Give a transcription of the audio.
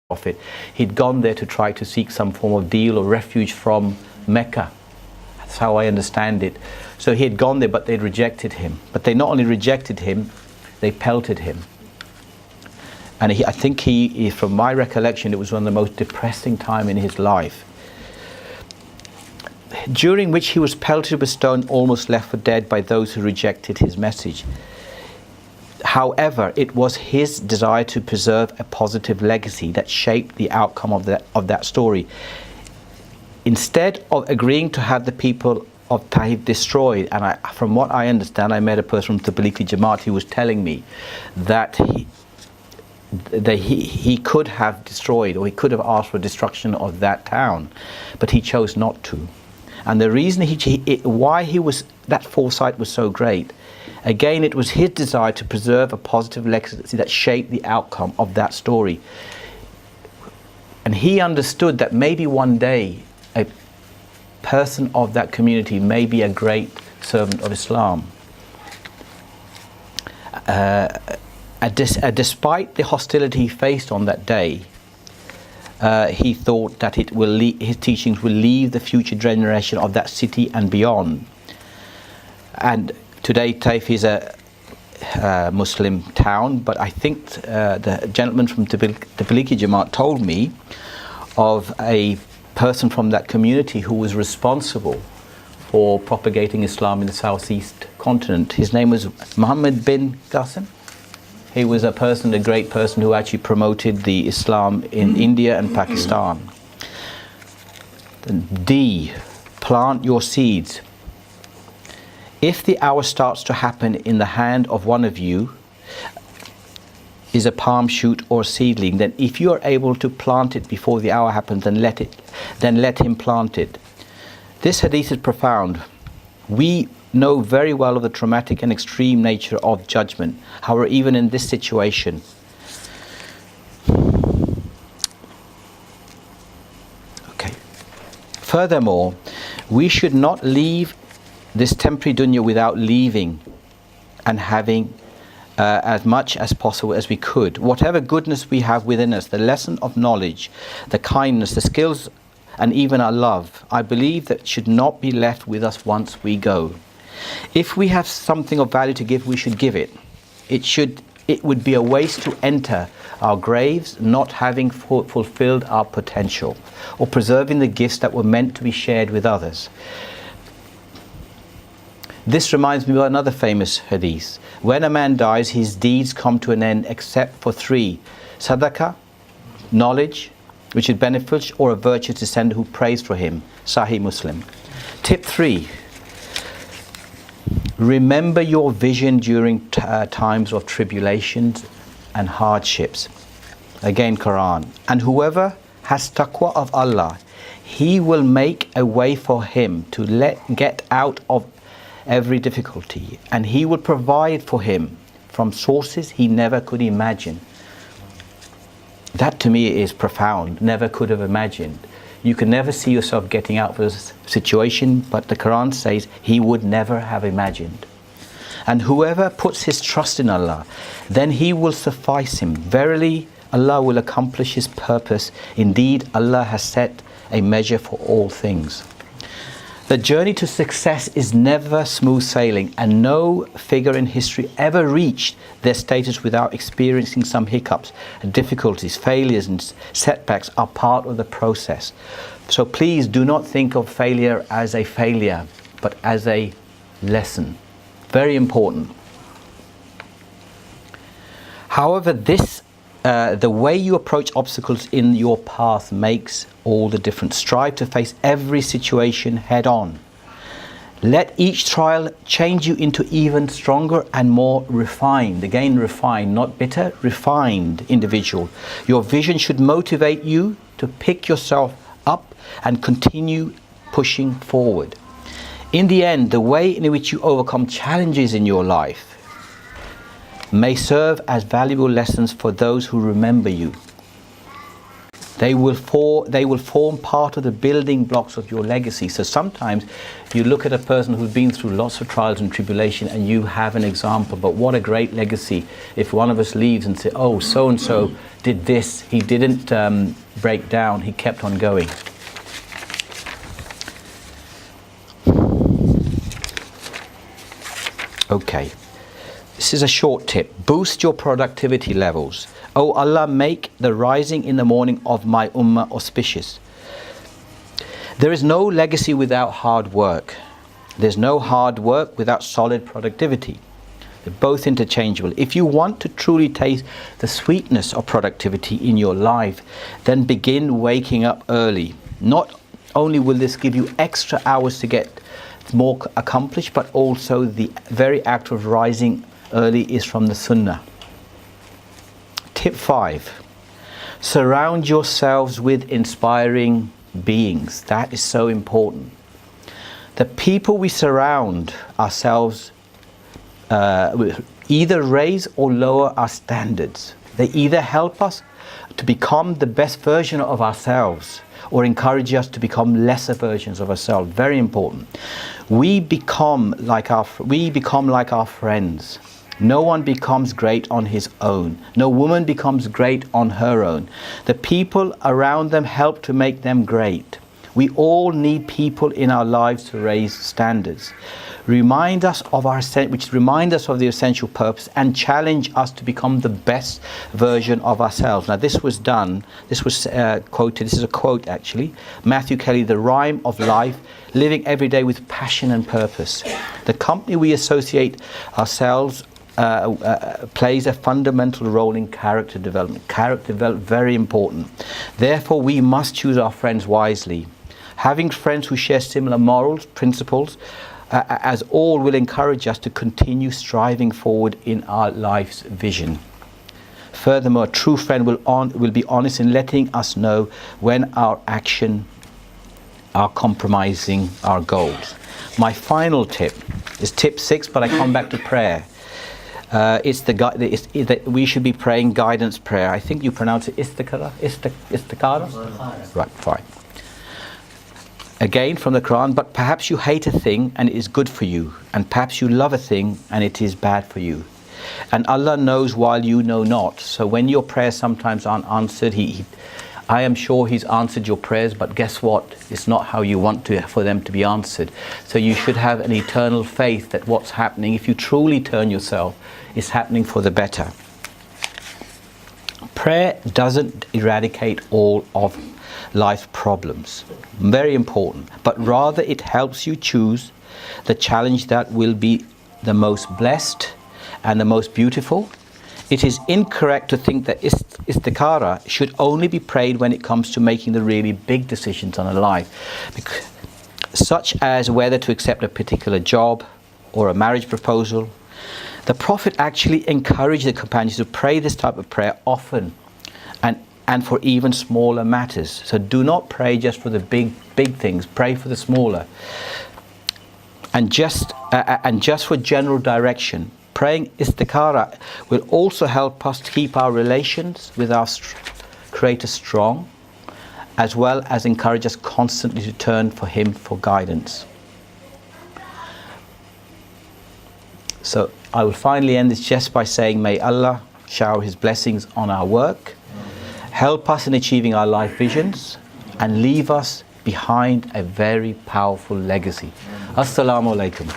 Prophet. He'd gone there to try to seek some form of deal or refuge from Mecca. That's how I understand it. So he had gone there, but they'd rejected him. But they not only rejected him, they pelted him. And I think from my recollection, it was one of the most depressing time in his life, during which he was pelted with stone, almost left for dead by those who rejected his message. However, it was his desire to preserve a positive legacy that shaped the outcome of that story. Instead of agreeing to have the people of Taif destroyed, and from what I understand, I met a person from Tablighi Jamaat who was telling me that he could have destroyed, or he could have asked for destruction of that town, but he chose not to. And the reason why that foresight was so great, again, it was his desire to preserve a positive legacy that shaped the outcome of that story. And he understood that maybe one day a person of that community may be a great servant of Islam. Despite the hostility he faced on that day, he thought that his teachings will leave the future generation of that city and beyond. And today Taif is a Muslim town, but I think the gentleman from Tablighi Jamaat told me of a person from that community who was responsible for propagating Islam in the southeast continent. His name was Muhammad bin Qasim. He was a great person who actually promoted the Islam in India and Pakistan. D, plant your seeds. If the hour starts to happen in the hand of one of you is a palm shoot or seedling, then if you are able to plant it before the hour happens, then let him plant it. This hadith is profound. We know very well of the traumatic and extreme nature of judgment. However, even in this situation, furthermore, we should not leave this temporary dunya without leaving and having as much as possible as we could. Whatever goodness we have within us, the lesson of knowledge, the kindness, the skills, and even our love, I believe that should not be left with us once we go. If we have something of value to give, we should give it. It would be a waste to enter our graves not having fulfilled our potential or preserving the gifts that were meant to be shared with others. This reminds me of another famous hadith. When a man dies, his deeds come to an end except for three: sadaqah, knowledge, which is beneficial, or a virtuous descendant who prays for him. Sahih Muslim. Tip 3. Remember your vision during times of tribulations and hardships. Again, Quran. And whoever has taqwa of Allah, He will make a way for him to get out of every difficulty, and He will provide for him from sources he never could imagine. That to me is profound. Never could have imagined. You can never see yourself getting out of this situation, but the Quran says He would never have imagined. And whoever puts his trust in Allah, then He will suffice him. Verily, Allah will accomplish His purpose. Indeed, Allah has set a measure for all things. The journey to success is never smooth sailing, and no figure in history ever reached their status without experiencing some hiccups, difficulties, failures, and setbacks are part of the process. So please do not think of failure as a failure, but as a lesson. Very important. However, the way you approach obstacles in your path makes all the difference. Strive to face every situation head on. Let each trial change you into even stronger and more refined. Again, refined, not bitter, refined individual. Your vision should motivate you to pick yourself up and continue pushing forward. In the end, the way in which you overcome challenges in your life may serve as valuable lessons for those who remember you. They will form part of the building blocks of your legacy. So sometimes you look at a person who's been through lots of trials and tribulation and you have an example, but what a great legacy if one of us leaves and say, oh, so-and-so did this, he didn't break down, he kept on going. Okay, this is a short tip. Boost your productivity levels. O Allah, make the rising in the morning of my ummah auspicious. There is no legacy without hard work. There's no hard work without solid productivity. They're both interchangeable. If you want to truly taste the sweetness of productivity in your life, then begin waking up early. Not only will this give you extra hours to get more accomplished, but also the very act of rising early is from the Sunnah. Tip 5. Surround yourselves with inspiring beings. That is so important. The people we surround ourselves with either raise or lower our standards. They either help us to become the best version of ourselves or encourage us to become lesser versions of ourselves. Very important. We become like our friends. No one becomes great on his own. No woman becomes great on her own. The people around them help to make them great. We all need people in our lives to raise standards, remind us of the essential purpose, and challenge us to become the best version of ourselves. Now this was quoted, this is a quote actually, Matthew Kelly, The Rhyme of Life, living every day with passion and purpose. The company we associate ourselves plays a fundamental role in character development. Character development, very important. Therefore, we must choose our friends wisely. Having friends who share similar morals, principles, as all will encourage us to continue striving forward in our life's vision. Furthermore, a true friend will be honest in letting us know when our action are compromising our goals. My final tip is tip 6, but I come back to prayer. We should be praying guidance prayer. I think you pronounce it istikhara. Right, fine. Again from the Quran, but perhaps you hate a thing and it is good for you, and perhaps you love a thing and it is bad for you. And Allah knows while you know not. So when your prayers sometimes aren't answered, I am sure He's answered your prayers, but guess what? It's not how you want for them to be answered. So you should have an eternal faith that what's happening, if you truly turn yourself, is happening for the better. Prayer doesn't eradicate all of life's problems. Very important. But rather it helps you choose the challenge that will be the most blessed and the most beautiful. It is incorrect to think that istikhara should only be prayed when it comes to making the really big decisions on a life, such as whether to accept a particular job or a marriage proposal. The Prophet actually encouraged the companions to pray this type of prayer often and for even smaller matters. So do not pray just for the big things, pray for the smaller. And just for general direction. Praying istikhara will also help us to keep our relations with our Creator strong, as well as encourage us constantly to turn for Him for guidance. So I will finally end this just by saying, may Allah shower His blessings on our work, help us in achieving our life visions, and leave us behind a very powerful legacy. Assalamu alaikum.